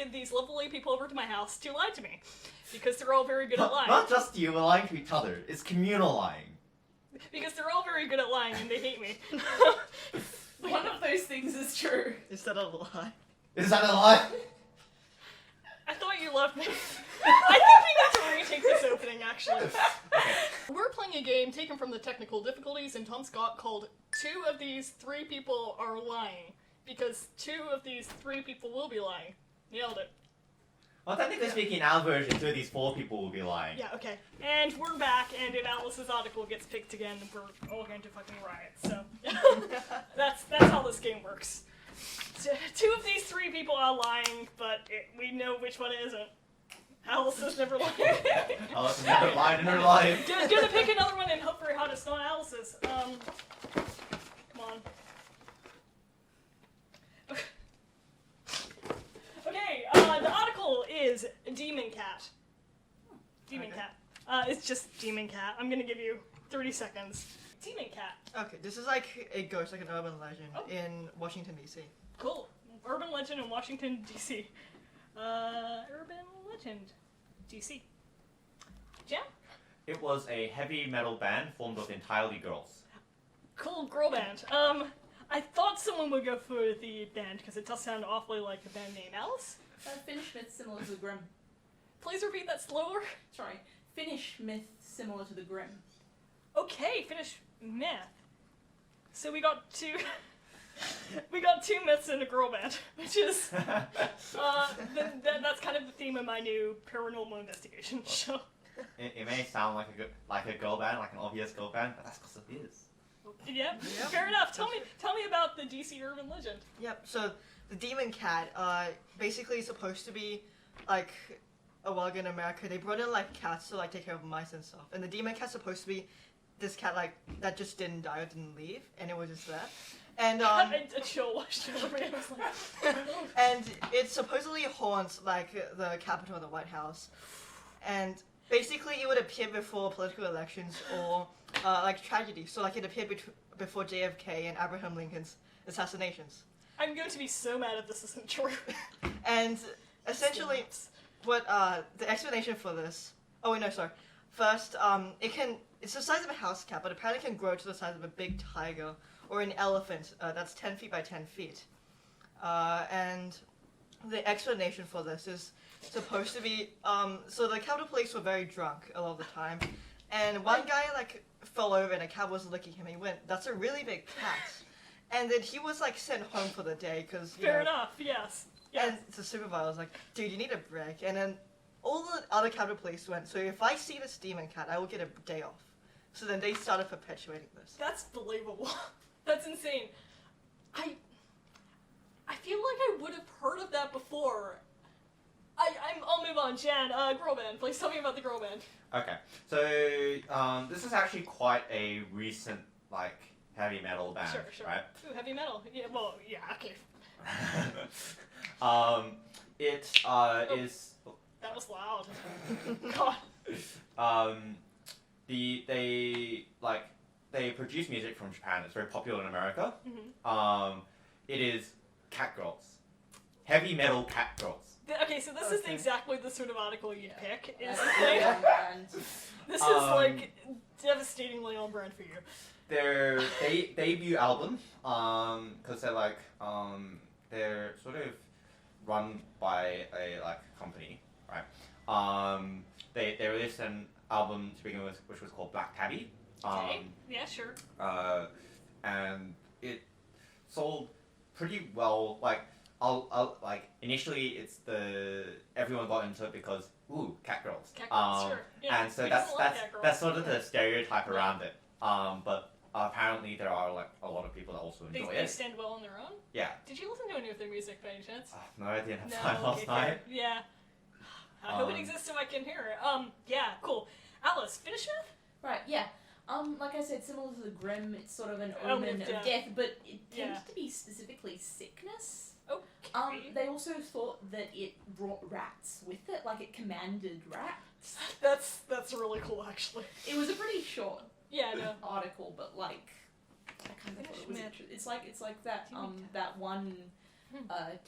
invited these lovely people over to my house to lie to me. Because they're all very good at lying. Not just you, we're lying to each other. It's communal lying. Because they're all very good at lying and they hate me. One of those things is true. Is that a lie? Is that a lie? I thought you loved me. I think we need to retake this opening, actually. Okay. We're playing a game taken from the technical difficulties in Tom Scott called Two of These Three People Are Lying. Because two of these three people will be lying. Nailed it. Well, technically speaking, in our version, 2 of these 4 people will be lying. Yeah, okay. And we're back, and if Alice's article gets picked again, we're all going to fucking riot, so... that's how this game works. 2 of these 3 people are lying, but we know which one isn't. Alice has never lied. Alice has never lied in her life. Gonna pick another one and hope very hard it's not Alice's. Come on. Okay, the article is Demon Cat. Demon Cat. It's just Demon Cat. I'm gonna give you 30 seconds. Demon Cat. Okay, this is like a ghost, like an urban legend in Washington, D.C. Cool. Urban legend in Washington, D.C. Urban legend. D.C. Jam? It was a heavy metal band formed of entirely girls. Cool girl band. I thought someone would go for the band because it does sound awfully like the band name. Alice? Finnish myth similar to the Grimm. Please repeat that slower. Sorry. Finnish myth similar to the Grimm. Okay, Finnish myth. So we got 2 we got 2 myths in a girl band, which is that's kind of the theme of my new paranormal investigation show. It may sound like a girl band, like an obvious girl band, but that's because it is. Yep. Fair enough. Tell me about the DC urban legend. Yep, so the Demon Cat, basically is supposed to be, like, a while ago in America, they brought in, like, cats to, like, take care of mice and stuff. And the Demon Cat's supposed to be this cat, like, that just didn't die or didn't leave, and it was just there. And, a chill watched over me. I was like... and it supposedly haunts, like, the Capitol or the White House. And basically it would appear before political elections or, like, tragedy. So, like, it appeared before JFK and Abraham Lincoln's assassinations. I'm going to be so mad if this isn't true. And essentially, what the explanation for this? Oh wait, no, sorry. First, it's the size of a house cat, but apparently can grow to the size of a big tiger or an elephant. That's 10 feet by 10 feet. And the explanation for this is supposed to be so the Capitol Police were very drunk a lot of the time, and one guy like fell over and a cat was licking him. And he went, "That's a really big cat." And then he was, like, sent home for the day, because, Fair enough, yes. And the supervisor was like, "Dude, you need a break." And then all the other Capitol Police went, "So if I see this demon cat, I will get a day off." So then they started perpetuating this. That's believable. That's insane. I feel like I would have heard of that before. I'll move on. Jan, girl band. Please tell me about the girl band. Okay, so this is actually quite a recent, like, heavy metal band, Sure. right? Ooh, heavy metal. Yeah, well, yeah, okay. It is... That was loud. God. They produce music from Japan. It's very popular in America. Mm-hmm. It is cat girls. Heavy metal cat girls. Okay, so this is exactly the sort of article you'd pick. Is this is like devastatingly on brand for you. Their debut album, because they're like they're sort of run by a company, right? They released an album to begin with, which was called Black Tabby. Okay. Yeah, sure. And it sold pretty well. Initially everyone got into it because cat girls. Cat girls, sure. Yeah, and so that's sort of the stereotype around it. But apparently there are like a lot of people that also enjoy it. They stand well on their own? Yeah. Did you listen to any of their music by any chance? No, I didn't have time last night. Yeah. I hope it exists so I can hear it. Yeah, cool. Alice, finish it? Right, yeah. Like I said, similar to the Grimm, it's sort of an omen of death, but it tends to be specifically sickness. Okay. They also thought that it brought rats with it, like it commanded rats. That's really cool, actually. It was a pretty short article, but like I kind of thought it was interesting. It's like that that one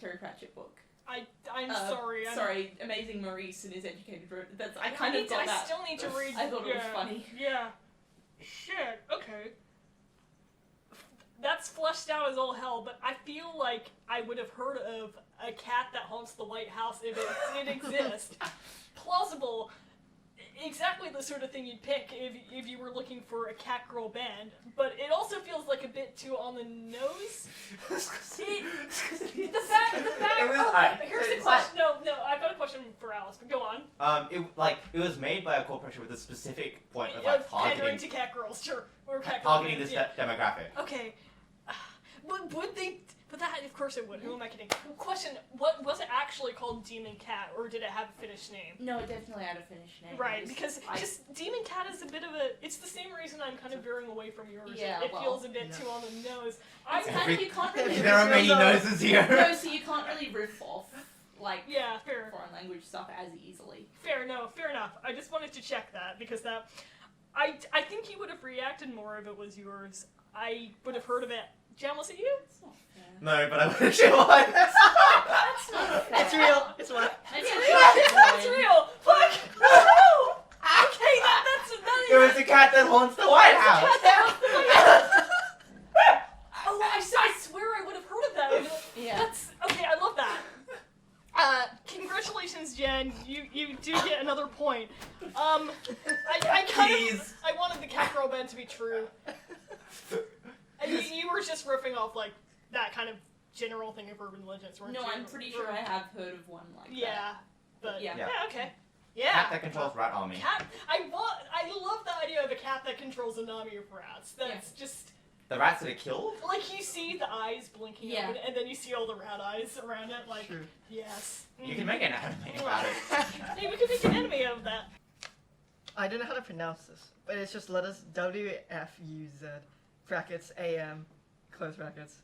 Terry Pratchett book. I'm sorry. Sorry, Amazing Maurice and his educated road. I kind of got that. I still need to read. I thought it was funny. Yeah. Shit. Okay. That's fleshed out as all hell, but I feel like I would have heard of a cat that haunts the White House if it exists. Plausible. Exactly the sort of thing you'd pick if you were looking for a cat girl band, but it also feels like a bit too on the nose. The fact. Here's the question. No, I've got a question for Alice, but go on. It was made by a corporation with a specific point of Pandering targeting to cat girls, sure, or cat targeting girls, this demographic. Okay. Would they? But that, of course it would. Who am I kidding? Question: what was it actually called? Demon Cat, or did it have a finished name? No, it definitely had a finished name. Right, because just Demon Cat is a bit of a. It's the same reason I'm kind of veering away from yours. Yeah, it feels a bit too on the nose. You can't really. There are many noses here. No, so you can't really riff off fair. foreign language stuff as easily. Fair enough. I just wanted to check that because that. I think you would have reacted more if it was yours. I would have heard of it. Jen, was it you? That's not fair. No, but I wish it was. That's not fair. It's real. It's what? That's real. Fuck. No. Okay, that It was the cat that haunts the White House. Oh, I swear I would have heard of that. Yeah. That's okay. I love that. Congratulations, Jen. You do get another point. I kind of I wanted the cat girl band to be true. And you were just riffing off like that kind of general thing of urban legends, weren't you? No, I'm pretty sure I have heard of one like that. Yeah, but Yeah. okay. Yeah. Cat that controls rat army. Cat. I love the idea of a cat that controls an army of rats. That's just The rats that are killed? like you see the eyes blinking open, and then you see all the rat eyes around it. Like, True. yes. You can make an anime about it. Hey, we could make an anime out of that. I don't know how to pronounce this, but it's just letters WFUZ, brackets AM, close brackets.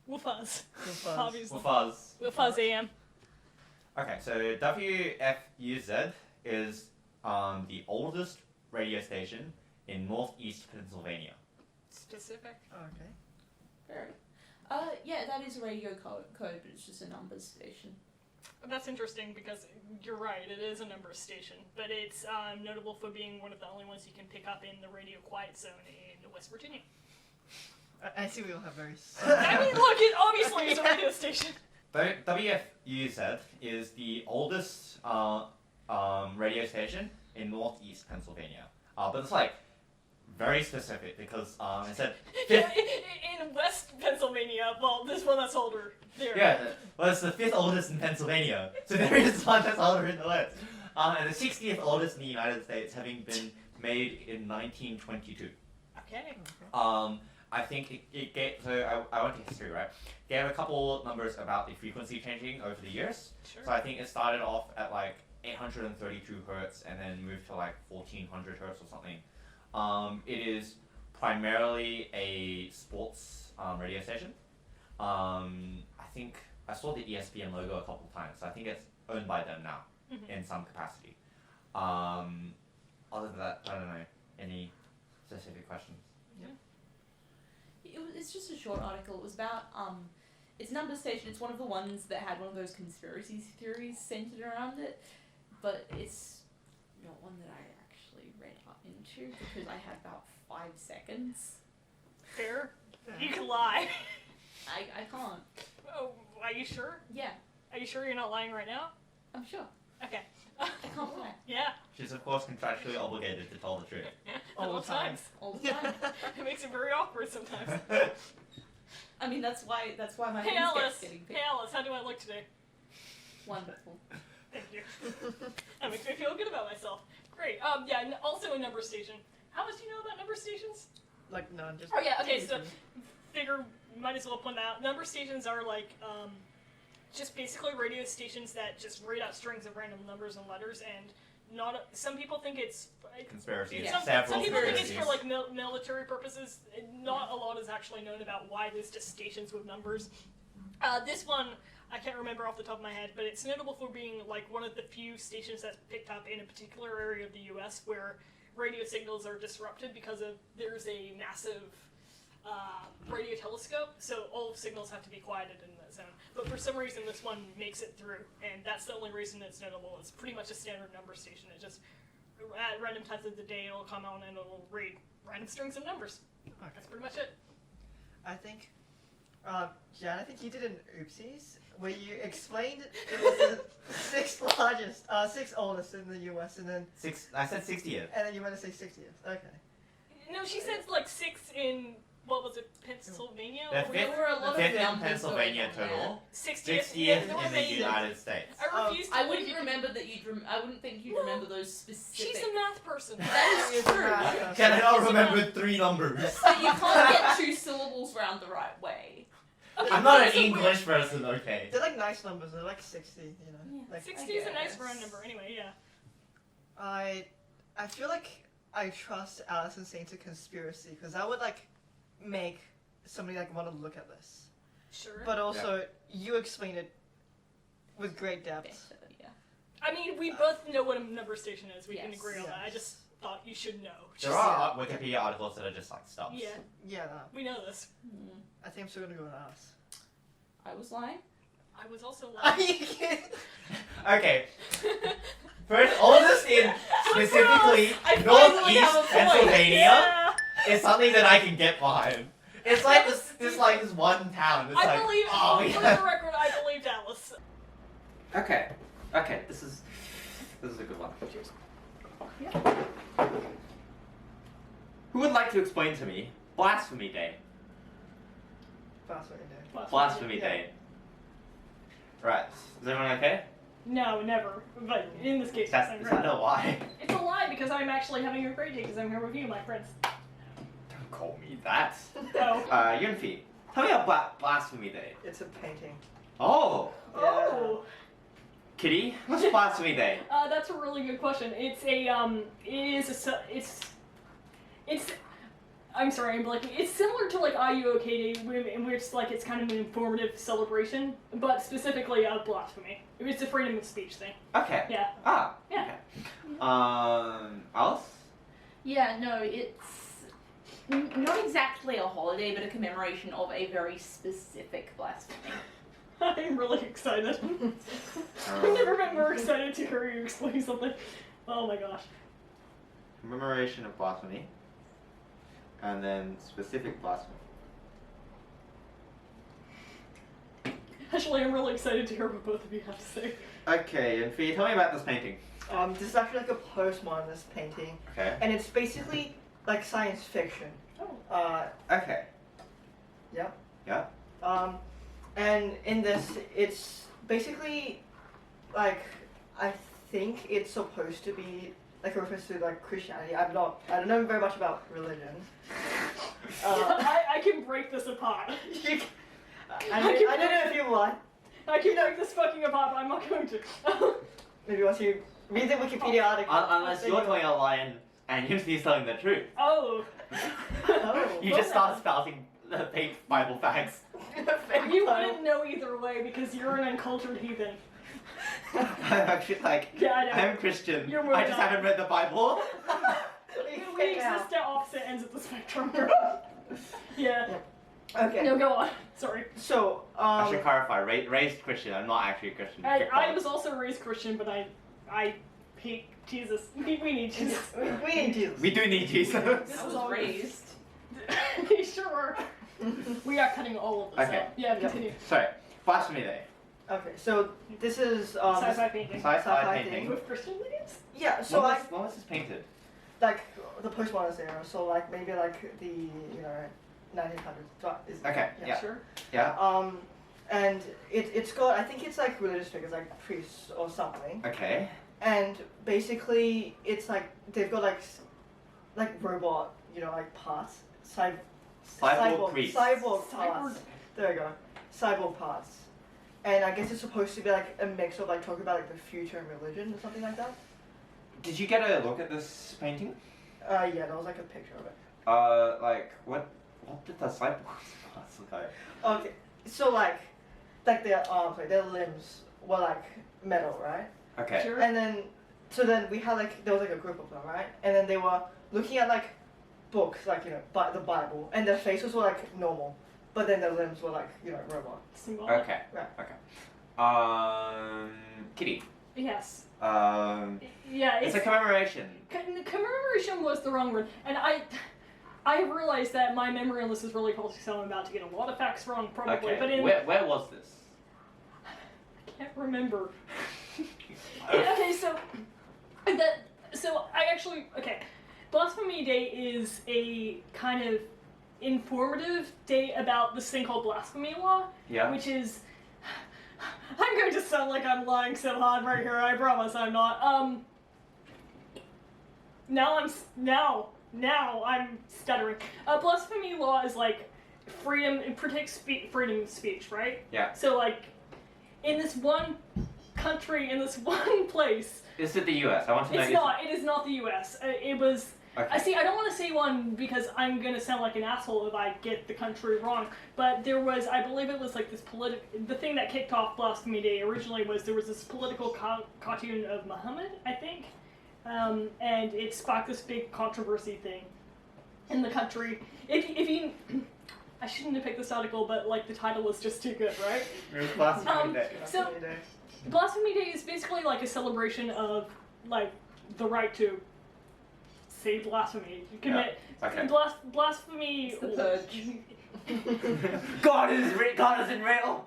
Woofuzz. Woofuzz. Obviously. Fuzz. Woofuzz AM. Okay, so WFUZ is the oldest radio station in northeast Pennsylvania. Specific. Okay. Very. Yeah, that is a radio code, but it's just a numbers station. That's interesting because you're right, it is a numbers station, but it's notable for being one of the only ones you can pick up in the radio quiet zone in West Virginia. I see we all have very. I mean, look, it obviously is a radio station. WFUZ is the oldest radio station in northeast Pennsylvania. But it's like very specific because it said fifth. In West Pennsylvania, well, this one that's older. There. Yeah, well, it's the fifth oldest in Pennsylvania, so there is one that's older in the West. And the 60th oldest in the United States, having been made in 1922. Okay. I think it gave, so I went to history, right? Gave a couple numbers about the frequency changing over the years. Sure. So I think it started off at like 832 hertz and then moved to like 1400 hertz or something. It is primarily a sports radio station. I think I saw the ESPN logo a couple of times, so I think it's owned by them now in some capacity. Other than that, I don't know any specific questions. It's just a short article. It was about it's Number Station. It's one of the ones that had one of those conspiracy theories centered around it, but it's not one that I actually read up into because I had about 5 seconds. Fair. You can lie. I can't. Oh, are you sure? Yeah, Are you sure you're not lying right now? I'm sure. Okay. I can't lie. Yeah. She's of course contractually obligated to tell the truth. All the time. All the time. It makes it very awkward sometimes. I mean, that's why my Hey name's Alice. getting Hey picked. Alice, how do I look today? Wonderful. Thank you. That makes me feel good about myself. Great. Yeah, also a number station. How much do you know about number stations? Like none, just. Oh yeah, okay, so figure might as well point that out. Number stations are like just basically radio stations that just read out strings of random numbers and letters, and not some people think it's Conspiracies. Yeah. some people think it's conspiracies. for like military purposes. Not a lot is actually known about why there's just stations with numbers. This one I can't remember off the top of my head, but it's notable for being like one of the few stations that's picked up in a particular area of the U.S. where radio signals are disrupted because of there's a massive radio telescope, so all signals have to be quieted in that zone. But for some reason, this one makes it through, and that's the only reason it's notable. It's pretty much a standard number station. It just, at random times of the day, it'll come on and it'll read random strings and numbers. Okay. That's pretty much it. I think, Jan, I think you did an oopsies where you explained it was the sixth oldest in the U.S. and then I said 60th. and then you want to say 60th. Okay. No, she said like 6 in, what was it, Pennsylvania? The Or fifth, There were a lot the of fifth in numbers Pennsylvania going on total, 60th, 60th North in the Mason. United States. I refuse to I believe wouldn't you. remember that you'd. I wouldn't think you'd remember those specific. She's a math person. That is It's a true. math Can I person. not remember 3 numbers? But you can't get 2 syllables round the right way. Okay, I'm not an that's a weird- English person, okay? They're like nice numbers. They're like 60. You know. Yeah. Like 60 is a nice guess. round number anyway, yeah. I feel like I trust Allison saying it's a conspiracy because that would like make somebody like want to look at this. Sure. But also, you explain it with great depth. Better, yeah. I mean, we both know what a number station is. We can Yes. agree on that. I Yes. just thought you should know. There Just- are Wikipedia articles that are just like stuff. Yeah, Yeah, no, we know this. I think I'm still gonna go with us. I was lying. I was also Are lying. you kidding? Okay, first, oldest in specifically I finally have a northeast point. Pennsylvania Yeah. is something that I can get behind. It's like this one town. It's I like, believe, oh, for yeah. the record, I believe Dallas. Okay, this is a good one. Who would like to explain to me Blasphemy Day? Fast way day. Blasphemy Yeah. Day. Right. Is everyone okay? No, never. But in this case, Is yes, that, I'm is that right. a lie? It's a lie because I'm actually having a great day because I'm here with you, my friends. Don't call me that. Oh. Yunfi, tell me about Blasphemy Day. It's a painting. Oh, Oh. Kitty, what's Blasphemy Day? That's a really good question. It's a it's I'm sorry, I'm blanking. It's similar to like IUOK Day, in which like it's kind of an informative celebration, but specifically of blasphemy. It's a freedom of speech thing. Okay. Yeah. Ah. Yeah. Okay. Alice? Yeah, no, it's not exactly a holiday, but a commemoration of a very specific blasphemy. I'm really excited. I've never been more excited to hear you explain something. Oh my gosh. Commemoration of blasphemy. And then specific blasphemy. Actually, I'm really excited to hear what both of you have to say. Okay, and Fee, tell me about this painting. This is actually like a postmodernist painting, Okay. and it's basically like science fiction. Oh. Okay. Yeah. Yeah. And in this, it's basically like I think it's supposed to be like a reference to like Christianity. I don't know very much about religion. I can break this apart. I don't know if you want. I can break this fucking apart, but I'm not going to. Maybe once you read the Wikipedia article. Unless you're telling a lie and Yunfi's telling the truth. Oh. Oh. You just start spouting fake Bible facts. You wouldn't know either way because you're an uncultured heathen. I'm actually like, Yeah, I know. I'm Christian. You're I moving just on. haven't read the Bible. We exist at opposite ends of the spectrum. Yeah. Okay. No, go on. Sorry. So I should clarify, raised Christian. I'm not actually a Christian. I was also raised Christian, but I hate Jesus. We need Jesus. we need Jesus. We do need Jesus. I was raised. Sure. We are cutting all of this Okay. out. Yeah, continue. Sorry, Blasphemy Day. Okay, so this is Sci-fi painting. Sci-fi Sci-fi painting. thing. With Christian leaves? yeah. So like when was this painted? the postmodernist era. So like maybe like the 1900s. Okay, yeah. Sure. Yeah. And it's got I think it's like religious figures like priests or something. Okay. And basically it's like they've got like robot like parts. Cyborg priests. Cyborg Cyborg. parts. There we go. Cyborg parts. And I guess it's supposed to be like a mix of like talking about like the future and religion or something like that. Did you get a look at this painting? Yeah, there was like a picture of it. Like what did the cyborg parts look like? Okay, so like their arms, like their limbs were like metal, right? Okay. Sure. And then, so then we had like there was like a group of them, right? And then they were looking at like book, like the Bible, and their faces were like normal, but then their limbs were like robot. Symbolic. Okay. Right. Okay. Kitty. Yes. It's It's a commemoration. commemoration was the wrong word, and I have realized that my memory on this is really faulty, so I'm about to get a lot of facts wrong, probably. Okay. But in Where was this? I can't remember. Okay, so I actually Blasphemy Day is a kind of informative day about this thing called blasphemy law, Yeah. which is I'm going to sound like I'm lying so hard right here. I promise I'm not. Now I'm stuttering. Blasphemy law is like freedom. It protects freedom of speech, right? Yeah. So like, in this one country, in this one place, Is it the U.S.? I want to know. it's not. It is not the U.S. It was. Okay. I see. I don't want to say one because I'm gonna sound like an asshole if I get the country wrong. But there was, I believe it was like this the thing that kicked off Blasphemy Day originally was there was this political cartoon of Muhammad, I think, and it sparked this big controversy thing in the country. If you, I shouldn't have picked this article, but like the title was just too good, right? It was Blasphemy Day. So Blasphemy Day is basically like a celebration of like the right to say blasphemy. You commit Okay. blasphemy. It's the purge. God isn't real.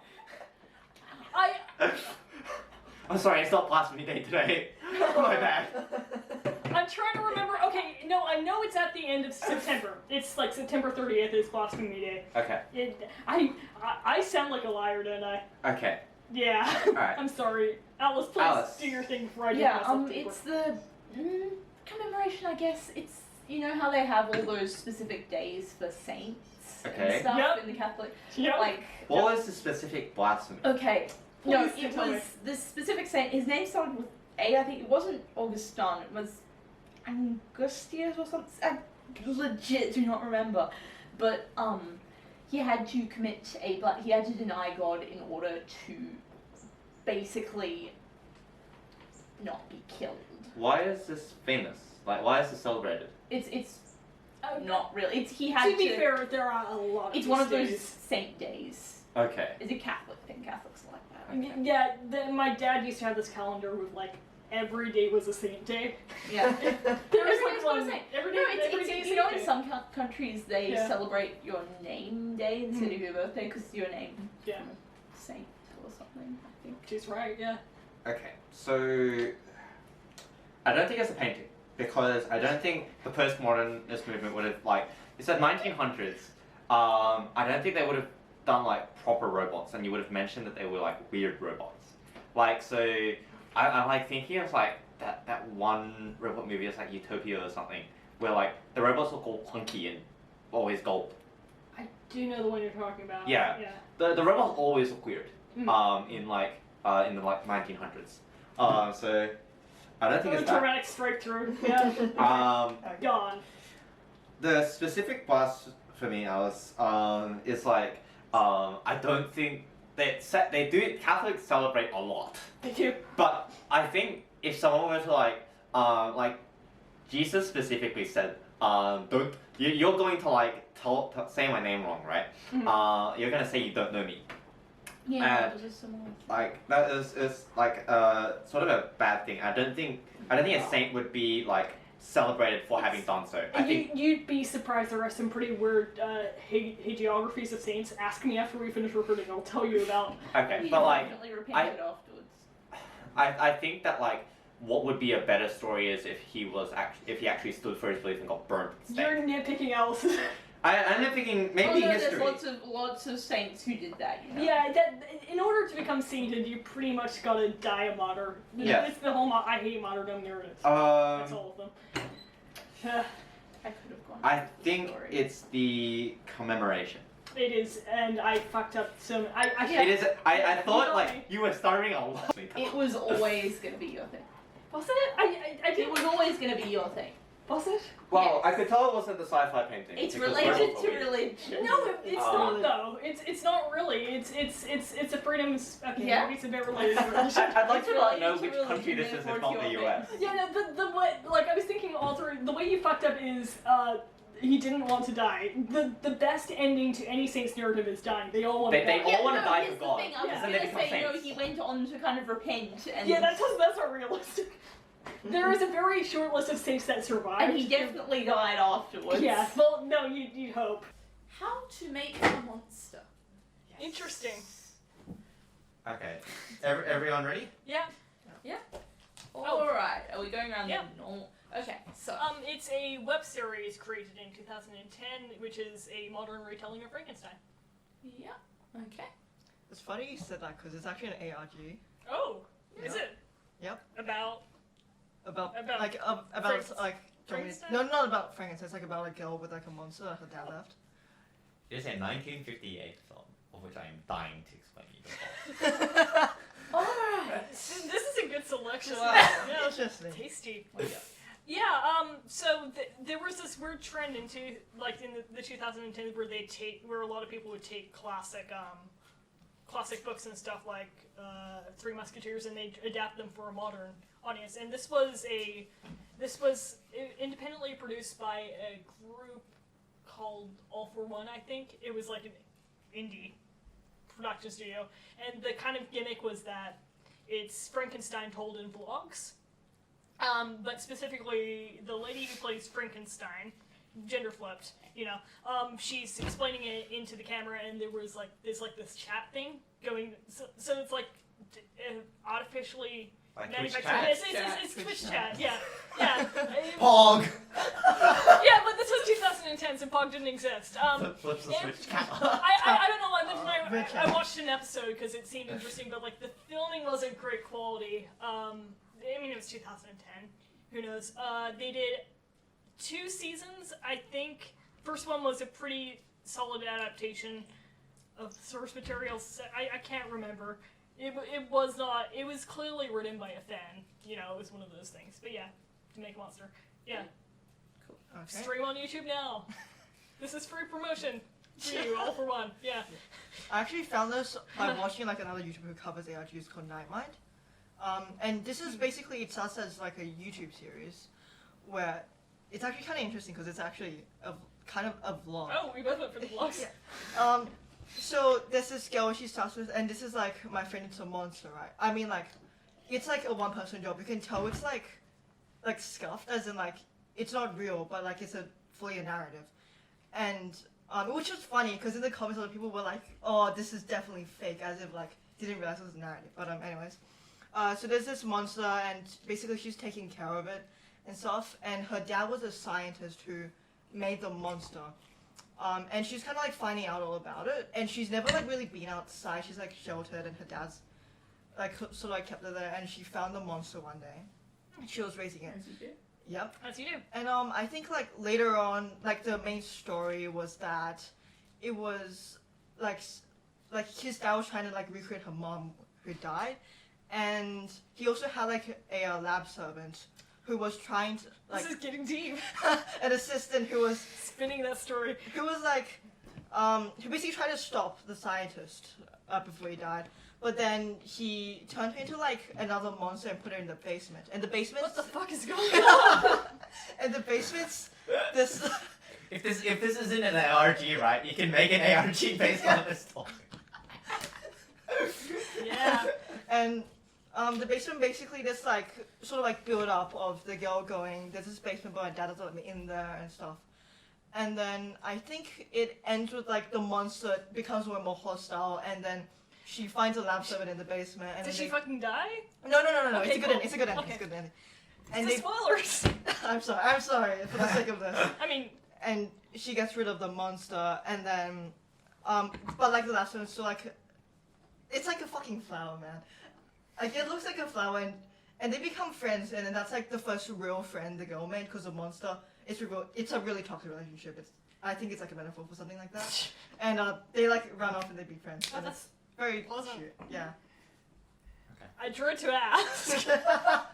I'm sorry, it's not Blasphemy Day today. My bad. I'm trying to remember. Okay, no, I know it's at the end of September. It's like September 30th is Blasphemy Day. Okay. I sound like a liar, don't I? Okay. Yeah. Alright. I'm sorry. Alice, please Alice. do your thing before I do Yeah, myself deeper. it's the commemoration, I guess. It's, you know how they have all those specific days for saints Okay. and stuff Yep. in the Catholic, Yep. like, What was the specific blasphemy? okay, no, Please it tell me. was this specific saint, his name started with A, I think it wasn't Augustin, it was Angustius or something, I legit do not remember, but, he had to commit he had to deny God in order to basically not be killed. Why is this famous? Like, why is this celebrated? It's Oh, not really. It's he had to be fair, there are a lot of It's one of these those days. saint days. Okay. It's a Catholic thing. Catholics like that. Okay. Yeah, my dad used to have this calendar with like every day was a saint day. Yeah. There was Every like day's got a one saint. every No, day. Every day it's is you know saint in day. some countries they Yeah. celebrate your name day instead of your birthday because your name Yeah, saint or something. I think. she's right. Yeah. Okay. So, I don't think it's a painting because I don't think the postmodernist movement would have like. It's the 1900s. I don't think they would have done like proper robots, and you would have mentioned that they were like weird robots. Like so, I'm like thinking of like that one robot movie. It's like Utopia or something, where like the robots look all clunky and always gulp. I do know the one you're talking about. Yeah. Yeah. The robots always look weird. Mm. In the 1900s. So I don't think Oh, it's that. traumatic strike through. Yeah. Gone. The specific blasphemy, Alice, is like I don't think they do. Catholics celebrate a lot, Thank you. but I think if someone were to like Jesus specifically said, don't you're going to like say my name wrong, right? You're gonna say you don't know me. Yeah, it was just similar. Like that is like sort of a bad thing. I don't think a saint would be like celebrated for having done so. I think You'd be surprised. There are some pretty weird hagiographies of saints. Ask me after we finish recording. I'll tell you about. okay, He but like definitely repented afterwards. I think that like what would be a better story is if he actually stood for his belief and got burnt at the stake. You're nitpicking Alice. I'm thinking maybe no, history. There's lots of saints who did that. You know? Yeah, in order to become sainted, you pretty much gotta die a martyr. Yeah. It's the whole I hate martyrdom narrative. That's all of them. I could have gone. I with the think story. it's the commemoration. It is, and I fucked up so. I Yeah. It is. I thought No. like you were stuttering a lot. It was always gonna be your thing. wasn't it? I It did. was always gonna be your thing. Was it? Well, Yes. I could tell it wasn't the sci-fi painting. It's because related werewolves to are weird. religion. No, it's not Um, though. It's not really. It's a freedom. Okay, Yeah. maybe it's a bit related to religion. I'd like It's to not related know to which religion, country this is if therefore not it's the your US. thing. Yeah, no, the way, like I was thinking all through, the way you fucked up is He didn't want to die. The best ending to any Saints narrative is dying. They all want to They die. all want to die here's for God. The thing. I was Yeah. Then they gonna become say, saints. he went on to kind of repent, and Yeah, that's not realistic. There is a very short list of saints that survived. and he definitely died afterwards. Yeah, well, no, you'd hope. How to make a monster? Interesting. Okay. Everyone ready? Yeah. All right. Are we going around Yeah. the normal? Okay. So. It's a web series created in 2010, which is a modern retelling of Frankenstein. Yeah. Okay. It's funny you said that because it's actually an ARG Oh, is Yeah. it? Yep. About about About about like Frankenstein? no, not about Frankenstein. It's like about a girl with like a monster that her dad left. It is a 1958 film, of which I am dying to explain to you the plot. All right. this is a good selection. Wow. Yeah, Interesting. tasty. Yeah. Yeah. So there was this weird trend into like in the 2010s where a lot of people would take classic books and stuff like Three Musketeers and they'd adapt them for a modern audience. And this was independently produced by a group called All for One, I think. It was like an indie production studio, and the kind of gimmick was that it's Frankenstein told in vlogs. But specifically, the lady who plays Frankenstein, gender flipped, she's explaining it into the camera, and there was this chat thing going. So it's like artificially Like Twitch manufactured. chat? It's Twitch chat. Yeah. Pog! Yeah, but this was 2010, so Pog didn't exist. Flips the yeah. switch cat. I don't know why, but Rich I watched an episode because it seemed interesting, but like the filming wasn't great quality. I mean, it was 2010. Who knows? They did 2 seasons, I think. First one was a pretty solid adaptation of source material. I can't remember. It was not. It was clearly written by a fan. It was one of those things. But yeah, to make a monster. Yeah. Okay. Stream on YouTube now. This is free promotion for you, All for One. Yeah. I actually found this by watching like another YouTuber who covers ARGs called Nightmind. And this is basically, it starts as like a YouTube series where it's actually kind of interesting because it's actually kind of a vlog. Oh, we both went for the vlogs. So there's this girl she starts with, and this is like my friend it's a monster, right? I mean like, it's like a one-person job. You can tell it's like scuffed, as in like, it's not real, but like it's fully a narrative. And, which was funny because in the comments a lot of people were like, oh, this is definitely fake, as if like, didn't realize it was a narrative. But anyways. So there's this monster, and basically she's taking care of it and stuff. And her dad was a scientist who made the monster, and she's kind of like finding out all about it. And she's never like really been outside. She's like sheltered, and her dad's like sort of like kept her there. And she found the monster one day. She was raising it. As you do. Yep. As you do. And I think like later on, like the main story was that it was like his dad was trying to like recreate her mom who died. And he also had like a lab servant who was trying to like This is getting deep. an assistant who was Spinning that story. like who basically tried to stop the scientist before he died. But then he turned her into like another monster and put her in the basement. And the basement. What the fuck is going on? And the basement's this. If this isn't an ARG, right, you can make an ARG based on this story. Yeah. And the basement basically this like sort of like build up of the girl going, there's this basement but my dad doesn't let me in there and stuff. And then I think it ends with like the monster becomes more and more hostile, and then she finds a lab servant in the basement. And Did then she fucking die? No. Okay, It's a good cool. end. It's a good end. Okay. It's a good end. And And the they, spoilers. I'm sorry for the sake of this. I mean, And she gets rid of the monster, and then but like the last one, so like it's like a fucking flower, man. Like it looks like a flower, and they become friends, and then that's like the first real friend the girl made, because the monster it's a really toxic relationship. I think it's like a metaphor for something like that. And they like run off and they be friends. oh, And that's it's very pleasant. cute. Yeah. I drew to ask.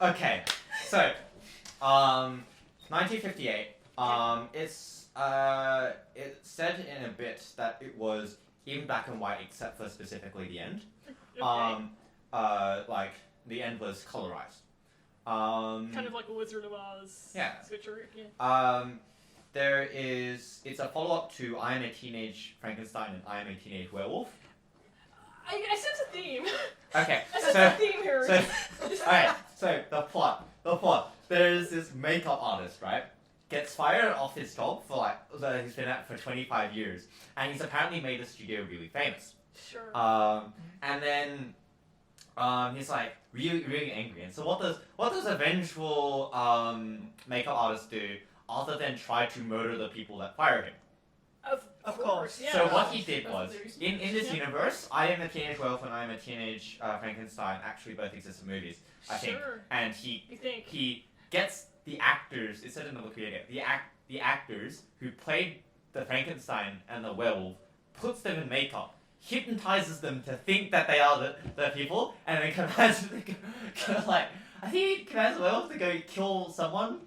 Okay, so 1958. It's said in a bit that it was in black and white except for specifically the end. Okay. Like the end was colorized. Kind of like a Wizard of Oz. Yeah. Switcheroo. Yeah. it's a follow-up to I Am a Teenage Frankenstein and I Am a Teenage Werewolf. I sense a theme. Okay, I sense so a theme here. alright, so the plot. There's this makeup artist, right? Gets fired off his job for that he's been at for 25 years, and he's apparently made the studio really famous. Sure. And then he's like really angry. And so what does a vengeful makeup artist do other than try to murder the people that fired him? Of course. Yeah. So what he did Of was, course. in this universe, I Am a Teenage Werewolf and I Am a Teenage Frankenstein actually both exist in movies, I think. Sure. And You think? he gets the actors, it said in the Wikipedia, the actors who played the Frankenstein and the werewolf, puts them in makeup, hypnotizes them to think that they are the people, and then commands them to go like, I think he commands the werewolf to go kill someone.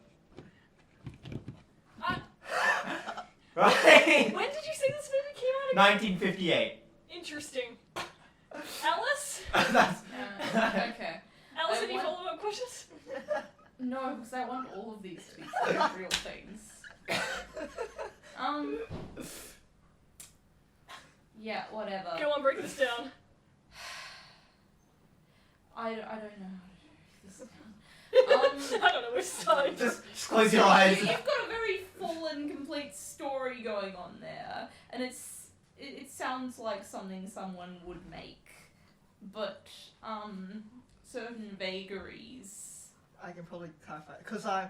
Right? When did you say this movie came out again? 1958. Interesting. Alice? That's, Okay. Alice, I any want- follow-up questions? No, because I want all of these to be real things. Yeah, whatever. Go on, break this down. I don't know how to do this. I don't know which side. just close your eyes. You've got a very full and complete story going on there, and it sounds like something someone would make, but certain vagaries. I can probably clarify because I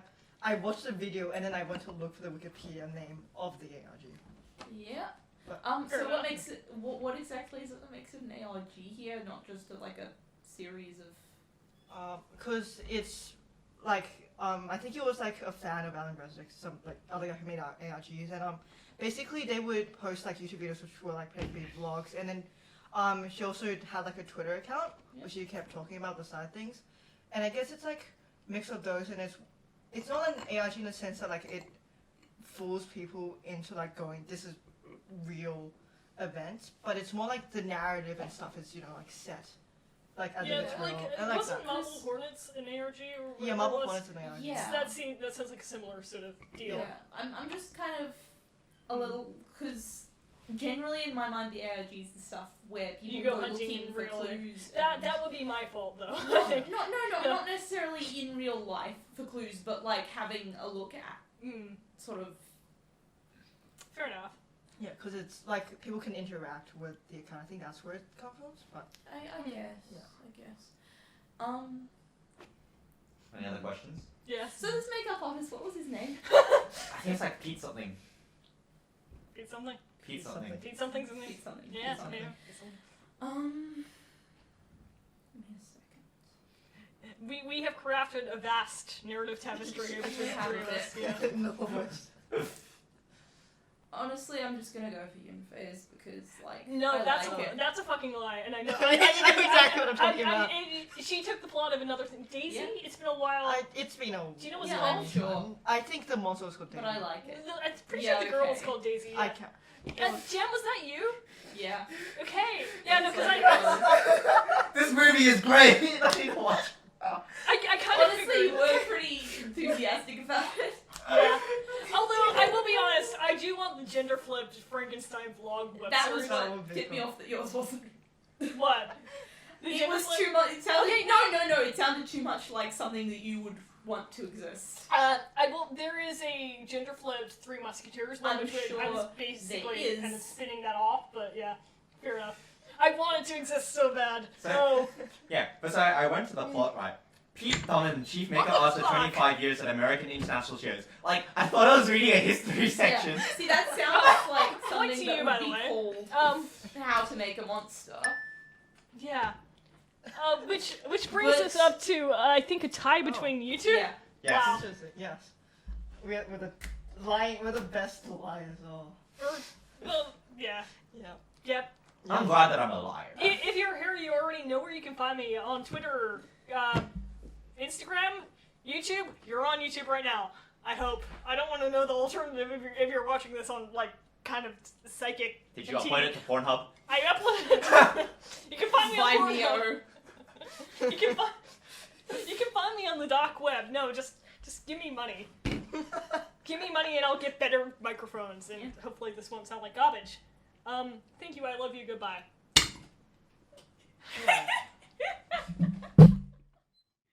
watched the video and then I went to look for the Wikipedia name of the ARG. Yeah. But- Fair So what enough. makes it? What exactly is it that makes it an ARG here, not just like a series of? Because it's like I think it was like a fan of Alan Resnick, some like other guy who made ARGs, and basically they would post like YouTube videos which were like big vlogs, and then she also had like a Twitter account Yeah. where she kept talking about the side things, and I guess it's like mix of those, and it's not an ARG in the sense that like it fools people into like going this is real events, but it's more like the narrative and stuff is like set. Like as Yeah, if it's real. like I like wasn't that. Marble Hornets an ARG or whatever Yeah, it Marble was? Hornets and ARG. Yeah. So that sounds like a similar sort of deal. Yeah, I'm just kind of a little because generally in my mind the ARG is the stuff where people You go go hunting looking for really. clues. That would be my fault though. I think. not necessarily in real life for clues, but like having a look at sort of. Fair enough. Yeah, because it's like people can interact with the account. I think that's where it comes from. But I guess. Yeah. I guess. Any other questions? Yes. So this makeup artist, what was his name? I think it's like Pete something. Pete something. Pete something. Pete something's in there. Pete something. Yeah, Pete something. yeah. Give me a second. We have crafted a vast narrative tapestry here between the three of us. Yeah. no words. Honestly, I'm just gonna go for Yunfei's because like No, I that's like a it. that's a fucking lie, and I know. Yeah, you know exactly what I'm talking about. She took the plot of another thing. Daisy. Yeah. It's been a while. It's been a. Do you know what's Yeah, called? I'm sure. I think the monster was called But Daisy. I like it. I'm pretty Yeah, sure the girl was okay. called Daisy. I Yeah. can't. Jem, was that you? Yeah. Okay. Yeah, no, because This movie is great! I need to watch. I kind of Honestly, figured. you were pretty enthusiastic about it. Yeah. Although I will be honest, I do want the gender flipped Frankenstein vlog web That was series. That what would be tipped me cool. off that yours wasn't. What? The It gender was flip- too much. It sounded Okay, no. It sounded too much like something that you would want to exist. I will. There is a gender flipped Three Musketeers one, I'm which I sure was basically there is. kind of spinning that off, but yeah, fair enough. I want it to exist so bad. So- Oh, Yeah, but so I went to the plot, right? Pete Donnan, chief What makeup the artist for fuck? 25 years at American international shows. Like, I thought I was reading a history section. Yeah. See, that sounds like Point something to that you, would by the be way. called How to Make a Monster. yeah. Which brings But- us up to I think a tie between you two. Yeah. Yes. Wow. Interesting, yes. We're the best liars. Well, yeah. Yeah. Yep. I'm glad that I'm a liar. If you're here, you already know where you can find me on Twitter, Instagram, YouTube. You're on YouTube right now. I hope. I don't want to know the alternative if you're watching this on like kind of psychic. Did you TV. upload it to Pornhub? I uploaded it. You can find me on Find Pornhub. Neo. You can find me on the dark web. No, just give me money. Give me money and I'll get better microphones, and hopefully this won't sound like garbage. Thank you, I love you, goodbye.